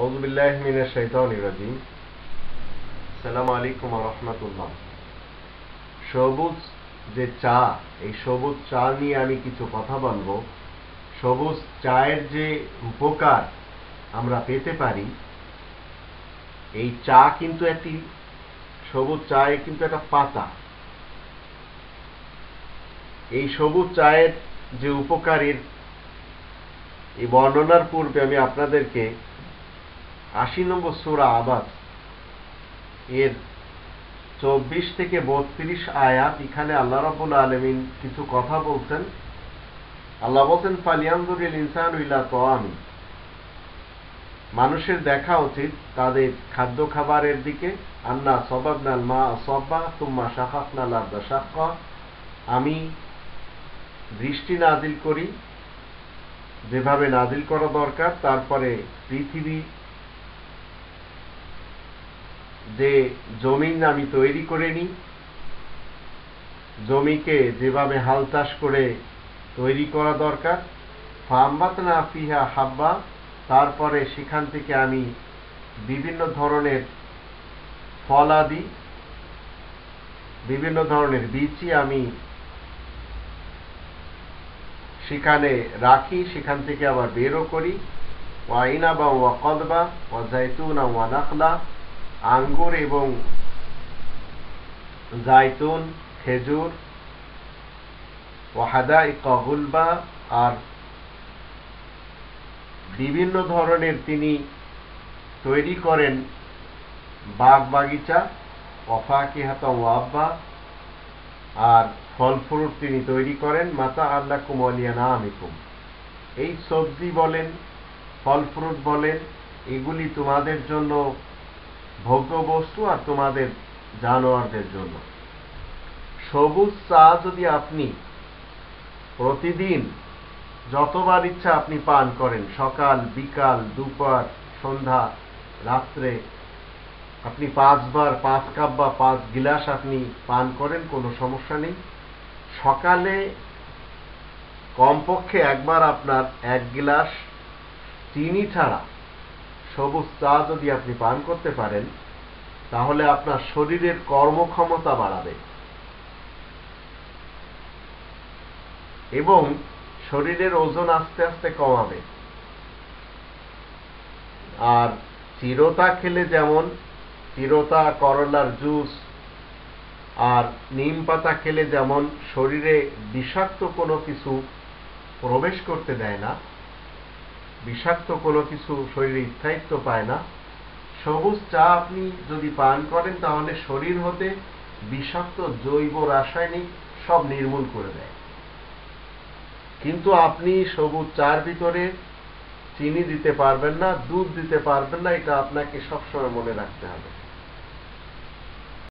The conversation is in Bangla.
আউযু বিল্লাহি মিনাশ শাইতানির রাজিম। আসসালামু আলাইকুম ওয়া রাহমাতুল্লাহ। সবুজ যে চা, এই সবুজ চা নিয়ে আমি কিছু কথা বলবো। সবুজ চায়ের যে উপকার আমরা পেতে পারি, এই চা কিন্তু সবুজ চায়ে কিন্তু একটা পাতা। এই সবুজ চায়ের যে উপকারের এই বর্ণনার পূর্বে আমি আপনাদেরকে ৮০ নম্বর সূরা আবাস এর ২৪ থেকে ৩২ আয়াত, এখানে আল্লাহ রাব্বুল আলামিন কিছু কথা বলছেন। আল্লাহ বলছেন, ফালিয়ানজুরিল ইনসানু ইলা তাআমি, মানুষের দেখা উচিত তাদের খাদ্য খাবারের দিকে। আন্না সাবাবনাল মা সাব্বা তুম্মা শাকাকনাল আরদা শাক্কা, আমি বৃষ্টি নাজিল করি যেভাবে নাজিল করা দরকার, তারপরে পৃথিবী যে জমিন আমি তৈরি করে নিই, জমিকে যেভাবে হাল চাষ করে তৈরি করা দরকার। ফাআম্বাতনা ফিহা হাব্বা, তারপরে সেখান থেকে আমি বিভিন্ন ধরনের ফলাদি, বিভিন্ন ধরনের বীজই আমি সেখানে রাখি, সেখান থেকে আবার বেরও করি। ওয়া ইনাবা ওয়া কদবা ওয়া জাইতুনা ওয়া নাখলা, আঙ্গুর এবং জাইতুন, খেজুর। ওয়া হাদাইকা গুলবা, আর বিভিন্ন ধরনের তিনি তৈরি করেন বাগ বাগিচা। ওয়া ফাকিহাতা ওয়া আব্বা, আর ফল ফ্রুট তিনি তৈরি করেন। মাতা আল্লাকুম ওয়া লিআনআমিকুম, এই সবজি বলেন, ফল ফ্রুট বলেন, এগুলি তোমাদের জন্য ভোগ্য বস্তু আর তোমাদের জানোয়ারদের জন্য। সবুজ চা যদি আপনি প্রতিদিন যতবার ইচ্ছা আপনি পান করেন, সকাল বিকাল দুপুর সন্ধ্যা রাত্রে, আপনি ৫ বার ৫ কাপ বা ৫ গিলাস আপনি পান করেন, কোনো সমস্যা নেই। সকালে কমপক্ষে একবার আপনার ১ গিলাস চিনি ছাড়া সবুজ চা যদি আপনি পান করতে পারেন, তাহলে আপনার শরীরের কর্মক্ষমতা বাড়াবে এবং শরীরের ওজন আস্তে আস্তে কমাবে। আর চিরতা খেলে যেমন, চিরতা, করলার জুস আর নিম পাতা খেলে যেমন শরীরে বিষাক্ত কোনো কিছু প্রবেশ করতে দেয় না, বিষাক্ত কোনো কিছু শরীরে স্থায়িত্ব পায় না, সবুজ চা আপনি যদি পান করেন তাহলে শরীর হতে বিষাক্ত জৈব রাসায়নিক সব নির্মূল করে দেয়। কিন্তু আপনি সবুজ চার ভিতরে চিনি দিতে পারবেন না, দুধ দিতে পারবেন না, এটা আপনাকে সবসময় মনে রাখতে হবে।